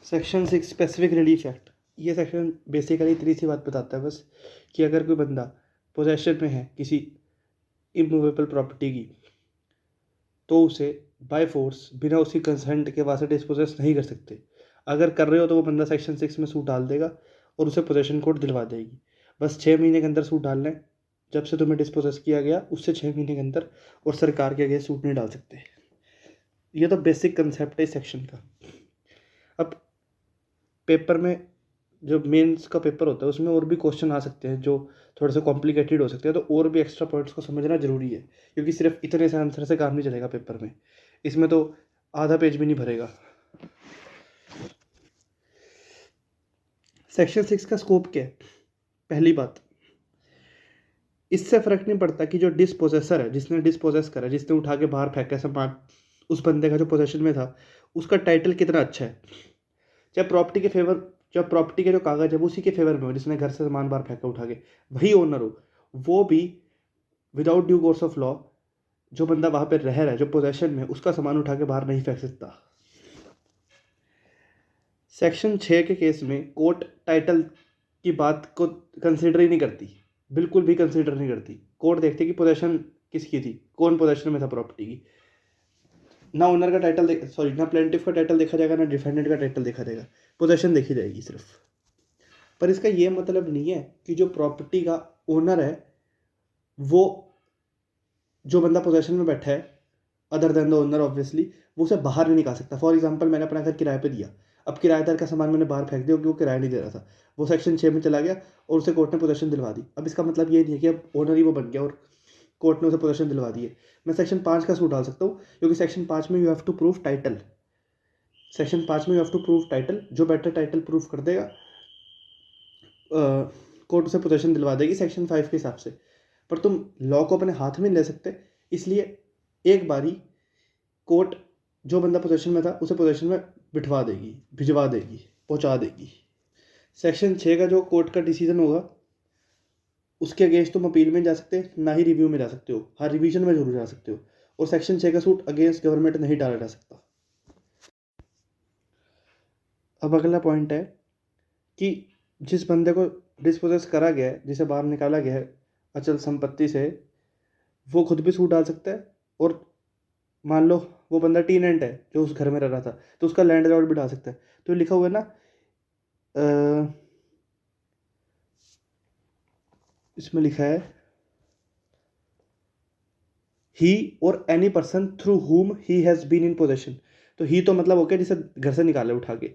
Section 6 specific relief act. ये section basically इतनी सी बात बताता है बस कि अगर कोई बंदा पोजेशन में है किसी इमूवेबल प्रॉपर्टी की तो उसे बाय फोर्स बिना उसकी कंसेंट के वहाँ से डिस्पोजेस नहीं कर सकते। अगर कर रहे हो तो वो बंदा सेक्शन 6 में सूट डाल देगा और उसे पोजेशन कोड दिलवा देगी। बस 6 महीने के अंदर सूट डालना है, जब से तुम्हें डिस्पोजेस किया गया उससे 6 महीने के अंदर, और सरकार के आगे सूट नहीं डाल सकते। ये तो बेसिक कंसेप्ट है इस सेक्शन का। अब पेपर में जो मेंस का पेपर होता है उसमें और भी क्वेश्चन आ सकते हैं जो थोड़े से कॉम्प्लिकेटेड हो सकते हैं, तो और भी एक्स्ट्रा पॉइंट्स को समझना जरूरी है, क्योंकि सिर्फ इतने से आंसर से काम नहीं चलेगा पेपर में। इसमें तो आधा पेज भी नहीं भरेगा। सेक्शन 6 का स्कोप क्या है? पहली बात, इससे फर्क नहीं पड़ता कि जो डिस्पोजेसर है, जिसने डिस्पोजेस करा, जिसने उठा के बाहर फेंका सामान, उस बंदे का जो पोजेशन में था उसका टाइटल कितना अच्छा है। चाहे प्रॉपर्टी के फेवर, जब प्रॉपर्टी के जो कागज है वो उसी के फेवर में हो, जिसने घर से सामान बाहर फेंका उठा के, वही ओनर हो, वो भी without due course of law जो बंदा वहां पर रह रहा है, जो पोजेशन में, उसका सामान उठा के बाहर नहीं फेंक सकता। सेक्शन 6 के केस में कोर्ट टाइटल की बात को कंसिडर ही नहीं करती, बिल्कुल भी कंसिडर नहीं करती। कोर्ट देखती है कि पोजेशन किसकी थी, कौन पोजेशन में था प्रॉपर्टी की। ना ओनर का टाइटल सॉरी, ना प्लेंटिफ का टाइटल देखा जाएगा, ना डिफेंडेंट का टाइटल देखा जाएगा, पोजेशन देखी जाएगी सिर्फ। पर इसका ये मतलब नहीं है कि जो प्रॉपर्टी का ओनर है, वो जो बंदा पोजेशन में बैठा है, other than the owner obviously, वो उसे बाहर नहीं निकाल सकता। फॉर एग्जांपल, मैंने अपना घर किराए पे दिया, अब किराएदार का सामान मैंने बाहर फेंक दिया क्योंकि वो किराया नहीं दे रहा था, वो सेक्शन 6 में चला गया और उसे कोर्ट ने पोजेशन दिलवा दी। अब इसका मतलब ये नहीं है कि अब ओनर ही वो बन गया और कोर्ट ने उसे पोजेशन दिलवा दी है। मैं सेक्शन 5 का सूट डाल सकता हूँ, क्योंकि सेक्शन 5 में you have to prove title. Section 5 में you have to prove title, जो बेटर टाइटल प्रूव कर देगा कोर्ट उसे पोजेशन दिलवा देगी सेक्शन 5 के हिसाब से। पर तुम लॉ को अपने हाथ में ले सकते, इसलिए एक बारी कोर्ट जो बंदा पोजेशन में था उसे पोजेशन में बिठवा देगी, भिजवा देगी, पहुंचा देगी। सेक्शन 6 का जो कोर्ट का डिसीजन होगा उसके अगेंस्ट तुम अपील में जा सकते, ना ही रिव्यू में जा सकते हो। हाँ, रिवीजन में जरूर जा सकते हो। और सेक्शन 6 का सूट अगेंस्ट गवर्नमेंट नहीं डाला जा सकता। अब अगला पॉइंट है कि जिस बंदे को डिस्पोजेस करा गया है, जिसे बाहर निकाला गया है अचल संपत्ति से, वो खुद भी सूट डाल सकता है। और मान लो वो बंदा टीनेंट है जो उस घर में रह रहा था, तो उसका लैंड लॉर्ड भी डाल सकता है। तो लिखा हुआ है ना, इसमें लिखा है ही और any person through whom he has been in possession. तो ही तो मतलब ओके, जिसे घर से निकाले उठा के,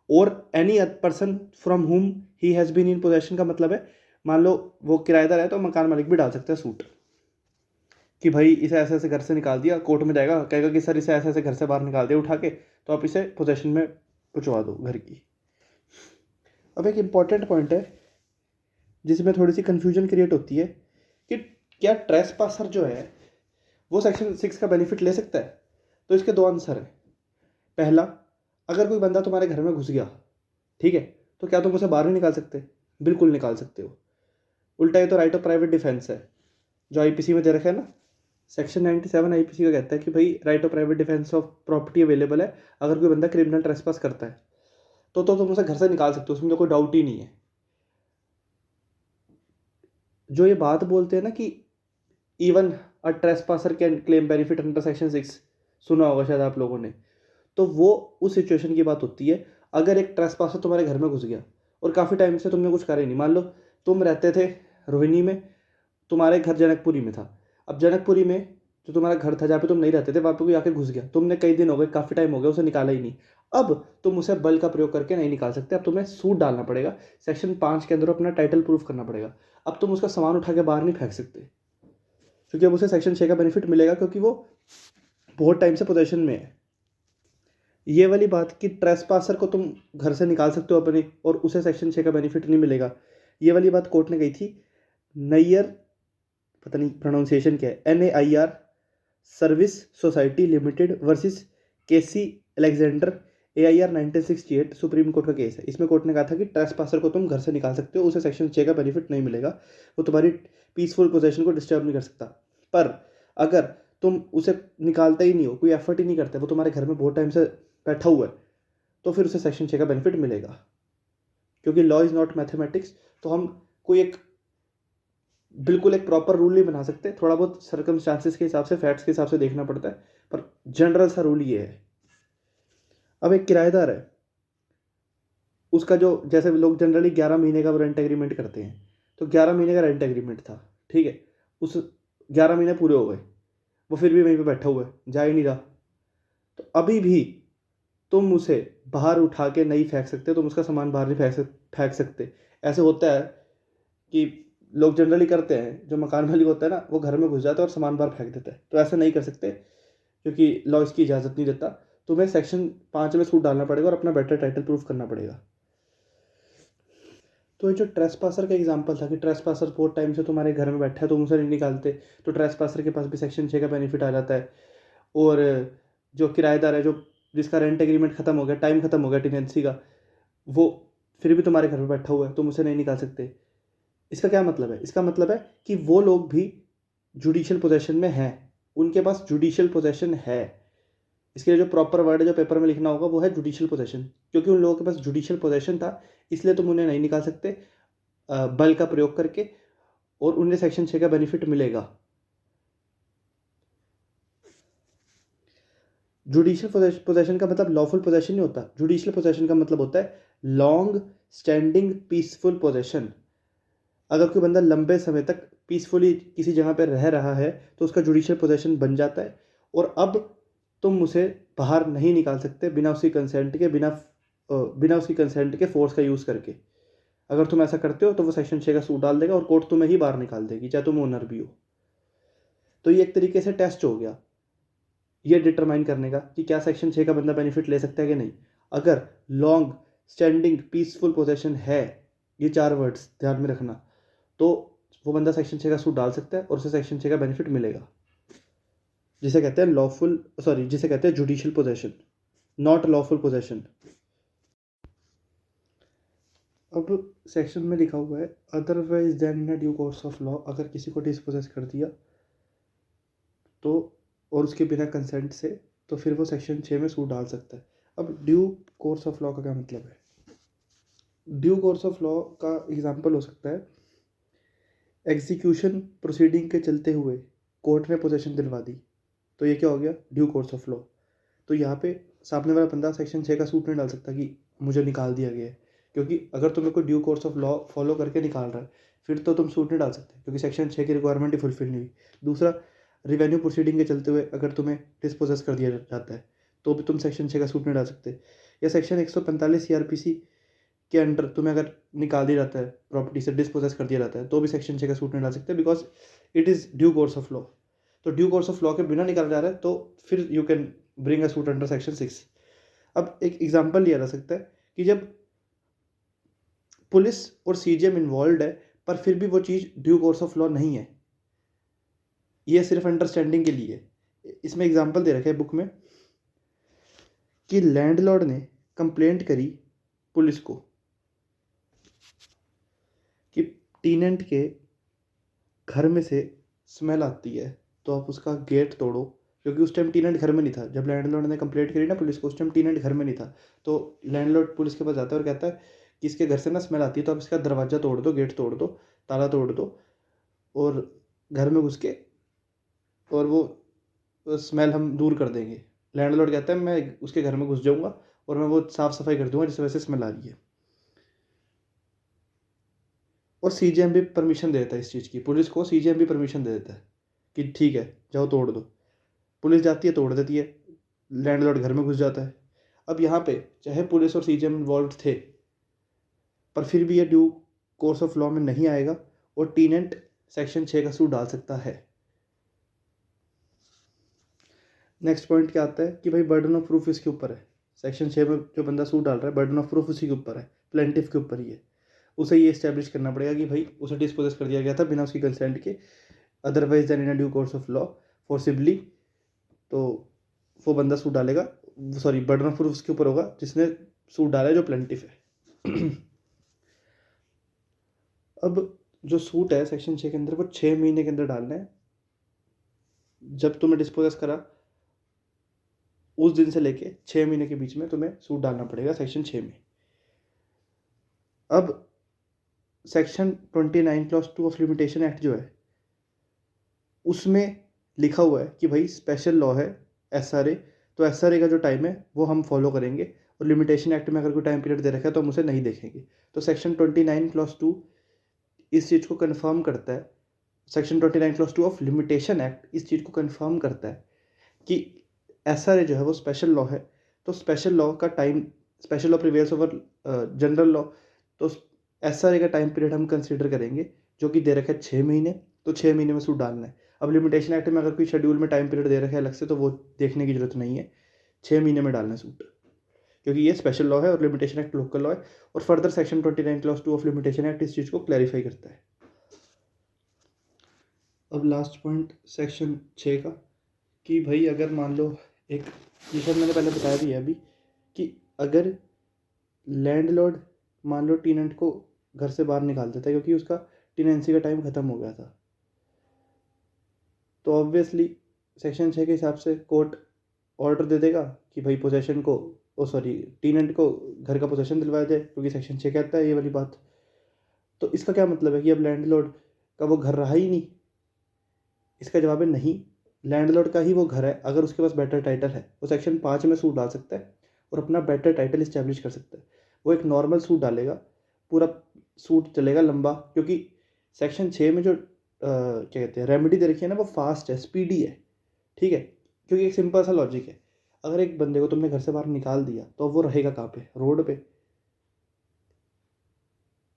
और any person from whom he has been in possession का मतलब है, मान लो वो किराएदार है तो मकान मालिक भी डाल सकता है सूट कि भाई इसे ऐसे ऐसे घर से निकाल दिया। कोर्ट में जाएगा, कहेगा कि सर इसे ऐसे ऐसे घर से बाहर निकाल दिया उठा के, तो आप इसे पोजेशन में पहुंचवा दो घर की। अब एक इम्पॉर्टेंट पॉइंट है जिसमें थोड़ी सी कंफ्यूजन क्रिएट होती है कि क्या ट्रेसपासर जो है वो सेक्शन 6 का बेनिफिट ले सकता है। तो इसके दो आंसर है। पहला, अगर कोई बंदा तुम्हारे घर में घुस गया, ठीक है, तो क्या तुम उसे बाहर नहीं निकाल सकते? बिल्कुल निकाल सकते हो। उल्टा ये तो राइट ऑफ प्राइवेट डिफेंस है जो आईपीसी में दे रखा है ना। सेक्शन 97 आईपीसी का कहता है कि भाई right of private defence of property available है अगर कोई बंदा क्रिमिनल ट्रेसपास करता है, तो तुम उसे घर से निकाल सकते हो, उसमें तो कोई डाउट ही नहीं है। जो ये बात बोलते हैं ना कि even a trespasser can claim benefit under section 6, सुना होगा शायद आप लोगों ने, तो वो उस सिचुएशन की बात होती है अगर एक ट्रेसपासर तुम्हारे घर में घुस गया और काफ़ी टाइम से तुमने कुछ करा ही नहीं। मान लो तुम रहते थे रोहिणी में, तुम्हारे घर जनकपुरी में था। अब जनकपुरी में जो तुम्हारा घर था जहाँ पे तुम नहीं रहते थे, वहाँ पे कोई आके घुस गया, तुमने कई दिन हो गए, काफ़ी टाइम हो गया, उसे निकाला ही नहीं। अब तुम उसे बल का प्रयोग करके नहीं निकाल सकते, अब तुम्हें सूट डालना पड़ेगा। सेक्शन 5 के अंदर अपना टाइटल प्रूफ करना पड़ेगा। अब तुम उसका सामान उठा के बाहर नहीं फेंक सकते, क्योंकि अब उसे सेक्शन 6 का बेनिफिट मिलेगा, क्योंकि वो बहुत टाइम से पोजेशन में है। ये वाली बात कि ट्रेसपासर को तुम घर से निकाल सकते हो अपने और उसे सेक्शन 6 का बेनिफिट नहीं मिलेगा, ये वाली बात कोर्ट ने कही थी नैयर, पता नहीं प्रोनाउंसिएशन क्या है, NAIR service society limited versus KC Alexander, AIR 1968, supreme court का केस है। इसमें कोर्ट ने कहा था कि ट्रेसपासर को तुम घर से निकाल सकते हो, उसे सेक्शन 6 का बेनिफिट नहीं मिलेगा, वो तुम्हारी पीसफुल पोजेशन को डिस्टर्ब नहीं कर सकता। पर अगर तुम उसे निकालते ही नहीं हो, कोई एफर्ट ही नहीं करते, वो तुम्हारे घर में बहुत टाइम से बैठा हुआ है, तो फिर उसे सेक्शन 6 का बेनिफिट मिलेगा। क्योंकि लॉ इज़ नॉट मैथमेटिक्स, तो हम कोई एक बिल्कुल एक प्रॉपर रूल नहीं बना सकते, थोड़ा बहुत सर्कमस्टांसिस के हिसाब से, फैक्ट्स के हिसाब से देखना पड़ता है, पर जनरल सा रूल ये है। अब एक किराएदार है, उसका जो जैसे लोग जनरली 11 महीने का रेंट एग्रीमेंट करते हैं, तो 11 महीने का रेंट एग्रीमेंट था, ठीक है, उस 11 महीने पूरे हो गए, वो फिर भी वहीं पे बैठा हुआ है, जा ही नहीं रहा, तो अभी भी तुम उसे बाहर उठा के नहीं फेंक सकते, तुम उसका सामान बाहर नहीं फेंक सकते। ऐसे होता है कि लोग जनरली करते हैं, जो मकान मालिक होता है ना, वो घर में घुस जाता है और सामान बाहर फेंक देता है, तो ऐसा नहीं कर सकते क्योंकि लॉ इसकी इजाज़त नहीं देता। तुम्हें सेक्शन 5 में सूट डालना पड़ेगा और अपना बेटर टाइटल प्रूफ करना पड़ेगा। तो ये जो ट्रेसपासर का एग्जांपल था कि ट्रेसपासर बहुत टाइम से तुम्हारे घर में बैठा है, तुम उसे नहीं निकालते, तो ट्रेसपासर के पास भी सेक्शन 6 का बेनिफिट आ जाता है। और जो किराएदार है, जो जिसका रेंट एग्रीमेंट खत्म हो गया, टाइम खत्म हो गया टेनेंसी का, वो फिर भी तुम्हारे घर में बैठा हुआ है, तुम उसे नहीं निकाल सकते। इसका क्या मतलब है? इसका मतलब है कि वो लोग भी जुडिशियल पोजेशन में हैं, उनके पास जुडिशियल पोजेशन है। इसके लिए जो प्रॉपर वर्ड है जो पेपर में लिखना होगा वो है जुडिशियल पोजेशन, क्योंकि उन लोगों के पास जुडिशियल पोजेशन था, इसलिए तुम उन्हें नहीं निकाल सकते बल का प्रयोग करके, और उन्हें सेक्शन 6 का बेनिफिट मिलेगा। जुडिशियल पोजेशन का मतलब लॉफुल पोजेशन नहीं होता, जुडिशियल पोजेशन का मतलब होता है लॉन्ग स्टैंडिंग पीसफुल पोजेशन। अगर कोई बंदा लंबे समय तक पीसफुली किसी जगह पर रह रहा है तो उसका जुडिशियल पोजेशन बन जाता है, और अब तुम उसे बाहर नहीं निकाल सकते बिना उसकी कंसेंट के, बिना उसकी कंसेंट के फोर्स का यूज़ करके। अगर तुम ऐसा करते हो तो वो सेक्शन 6 का सूट डाल देगा और कोर्ट तुम्हें ही बाहर निकाल देगी, चाहे तुम ओनर भी हो। तो ये एक तरीके से टेस्ट हो गया ये डिटरमाइन करने का कि क्या सेक्शन 6 का बंदा बेनिफिट ले सकता है कि नहीं। अगर लॉन्ग स्टैंडिंग पीसफुल पोजेशन है, ये 4 वर्ड्स ध्यान में रखना, तो वो बंदा सेक्शन 6 का सूट डाल सकता है और उसे सेक्शन 6 का बेनिफिट मिलेगा, जिसे कहते हैं जिसे कहते हैं judicial possession, not lawful possession. अब सेक्शन में लिखा हुआ है otherwise than in due course of law, अगर किसी को डिस्पोजेस कर दिया तो, और उसके बिना कंसेंट से, तो फिर वो सेक्शन 6 में सूट डाल सकता है। अब ड्यू कोर्स ऑफ लॉ का क्या मतलब है? ड्यू कोर्स ऑफ लॉ का एग्जांपल हो सकता है एग्जीक्यूशन प्रोसीडिंग के चलते हुए कोर्ट ने पोजेशन दिलवा दी, तो ये क्या हो गया? Due course of law. तो यहाँ पे सामने वाला बंदा सेक्शन 6 का सूट नहीं डाल सकता कि मुझे निकाल दिया गया है, क्योंकि अगर तुम्हें कोई due course of law follow करके निकाल रहा है फिर तो तुम सूट नहीं डाल सकते, क्योंकि सेक्शन 6 की रिक्वायरमेंट ही फुलफिल नहीं हुई। दूसरा, रिवेन्यू प्रोसीडिंग के चलते हुए अगर तुम्हें डिस्पोजेस कर दिया जाता है तो भी तुम सेक्शन 6 का सूट नहीं डाल सकते। या सेक्शन 145 CRPC के अंडर तुम्हें अगर निकाल दिया जाता है, प्रॉपर्टी से डिस्पोजेस कर दिया जाता है, तो भी सेक्शन 6 का सूट नहीं डाल सकते, because it is due course of law. तो ड्यू कोर्स ऑफ लॉ के बिना निकाला जा रहा है तो फिर you can bring a suit under section 6। अब एक एग्जांपल लिया जा सकता है कि जब पुलिस और CGM इन्वॉल्व है पर फिर भी वो चीज़ ड्यू कोर्स ऑफ लॉ नहीं है, ये सिर्फ अंडरस्टैंडिंग के लिए है। इसमें एग्जांपल दे रखा है बुक में कि लैंडलॉर्ड ने कंप्लेंट करी पुलिस को कि टीनेंट के घर में से स्मेल आती है, तो आप उसका गेट तोड़ो, क्योंकि उस टाइम टीनेंट घर में नहीं था जब लैंडलॉर्ड ने कंप्लेंट करी ना पुलिस को, उस टाइम टीनेंट घर में नहीं था। तो लैंडलॉर्ड पुलिस के पास जाता है और कहता है कि इसके घर से ना स्मेल आती है, तो आप इसका दरवाज़ा तोड़ दो, गेट तोड़ दो, ताला तोड़ दो, और घर में घुस के और वो स्मेल हम दूर कर देंगे। लैंडलॉर्ड कहता है मैं उसके घर में घुस जाऊँगा और मैं वो साफ़ सफाई कर दूंगा जिस वजह से स्मेल आ रही है। और CGM भी परमिशन दे देता है इस चीज़ की, पुलिस को CGM भी परमिशन दे देता है कि ठीक है जाओ तोड़ दो। पुलिस जाती है, तोड़ देती है, लैंडलॉर्ड घर में घुस जाता है। अब यहाँ पे चाहे पुलिस और CGM इन्वॉल्व थे, पर फिर भी ये ड्यू कोर्स ऑफ लॉ में नहीं आएगा और टीनेंट सेक्शन 6 का सूट डाल सकता है। नेक्स्ट पॉइंट क्या आता है कि भाई बर्डन ऑफ प्रूफ इसके ऊपर है। सेक्शन 6 में जो बंदा सूट डाल रहा है, बर्डन ऑफ प्रूफ उसी के ऊपर है, प्लेंटिफ के ऊपर ही है। उसे ये इस्टेब्लिश करना पड़ेगा कि भाई उसे डिस्पोजेस कर दिया गया था बिना उसकी कंसेंट के, otherwise than in a due course of law forcibly, तो वो बंदा सूट डालेगा। सॉरी, बर्डन ऑफ प्रूफ उसके ऊपर होगा जिसने सूट डाला है, जो प्लेंटिफ है। अब जो सूट है सेक्शन 6 के अंदर वो 6 महीने के अंदर डालना है। जब तुमने डिस्पोजेस करा उस दिन से लेके 6 महीने के बीच में तुम्हें सूट डालना पड़ेगा सेक्शन 6 में। अब section 29 clause 2 of limitation act जो है उसमें लिखा हुआ है कि भाई स्पेशल लॉ है SRA, तो SRA का जो टाइम है वो हम फॉलो करेंगे, और लिमिटेशन एक्ट में अगर कोई टाइम पीरियड दे रखा है तो हम उसे नहीं देखेंगे। तो सेक्शन 29 क्लॉज 2 इस चीज़ को कन्फर्म करता है, section 29 clause 2 of limitation act इस चीज़ को कन्फर्म करता है कि SRA जो है वो स्पेशल लॉ है। तो स्पेशल लॉ का time, special law prevails over general law, तो SRA का टाइम पीरियड हम कंसिडर करेंगे जो कि दे रखा है 6 महीने, तो 6 महीने में सूट डालना है। अब लिमिटेशन एक्ट में अगर कोई शेड्यूल में टाइम पीरियड दे रखा है अलग से तो वो देखने की जरूरत नहीं है, 6 महीने में डालना है सूट, क्योंकि ये स्पेशल लॉ है और लिमिटेशन एक्ट लोकल लॉ है। और further section 29 clause 2 of limitation act इस चीज़ को क्लैरिफाई करता है। अब लास्ट पॉइंट सेक्शन 6 का, कि भाई अगर मान लो एक, ये सब मैंने पहले बताया भी है अभी, कि अगर लैंडलॉर्ड मान लो टीनेंट को घर से बाहर निकाल देता है क्योंकि उसका टीनेंसी का टाइम ख़त्म हो गया था, तो ऑब्वियसली सेक्शन 6 के हिसाब से कोर्ट ऑर्डर दे देगा कि भाई पोजेशन को, टीनेंट को घर का पोजेशन दिलवाया जाए, क्योंकि सेक्शन 6 कहता है ये वाली बात। तो इसका क्या मतलब है कि अब लैंडलॉर्ड का वो घर रहा ही नहीं? इसका जवाब है नहीं, लैंडलॉर्ड का ही वो घर है। अगर उसके पास बेटर टाइटल है वो सेक्शन 5 में सूट डाल सकता है और अपना बेटर टाइटल इस्टेब्लिश कर सकता है। वो एक नॉर्मल सूट डालेगा, पूरा सूट चलेगा लंबा, क्योंकि सेक्शन 6 में जो क्या कहते हैं रेमेडी दे रखी है ना, वो फास्ट है, स्पीडी है, ठीक है। क्योंकि एक सिंपल सा लॉजिक है, अगर एक बंदे को तुमने घर से बाहर निकाल दिया तो वो रहेगा कहाँ पे? रोड पे।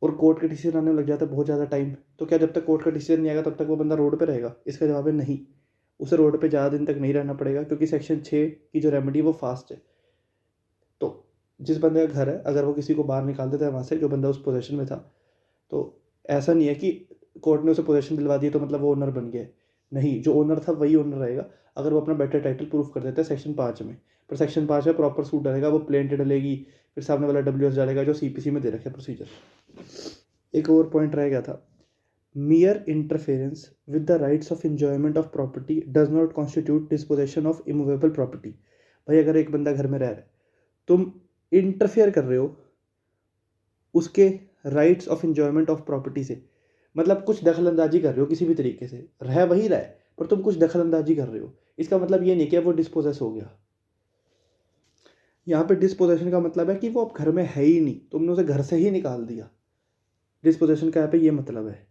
और कोर्ट का डिसीजन आने में लग जाता है बहुत ज़्यादा टाइम, तो क्या जब तक कोर्ट का डिसीजन नहीं आएगा तब तक वो बंदा रोड पे रहेगा? इसका जवाब है नहीं, उसे रोड पे ज़्यादा दिन तक नहीं रहना पड़ेगा, क्योंकि सेक्शन 6 की जो रेमेडी वो फास्ट है। तो जिस बंदे का घर है अगर वो किसी को बाहर निकाल देता है वहाँ से, जो बंदा उस पोजीशन में था, तो ऐसा नहीं है कि कोर्ट ने उसे पोजीशन दिलवा दी तो मतलब वो ओनर बन गया। नहीं, जो ओनर था वही ओनर रहेगा अगर वो अपना बेटर टाइटल प्रूफ कर देता है सेक्शन 5 में। पर सेक्शन 5 में प्रॉपर सूट डालेगा, वो प्लेंट डलेगी, फिर सामने वाला WS डालेगा जो CPC में दे रखे प्रोसीजर। एक और पॉइंट रह गया था, mere interference with the rights of enjoyment of property does not constitute dispossession of immovable property। भाई अगर एक बंदा घर में रह रहा है, तुम इंटरफेयर कर रहे हो उसके rights of enjoyment of property से, मतलब कुछ दखल अंदाजी कर रहे हो किसी भी तरीके से, रह वही रहा है पर तुम कुछ दखल अंदाजी कर रहे हो। इसका मतलब ये नहीं कि वो डिस्पोजेस हो गया। यहाँ पे डिस्पोजेशन का मतलब है कि वो अब घर में है ही नहीं, तुमने उसे घर से ही निकाल दिया। डिस्पोजेशन का यहाँ पे ये मतलब है।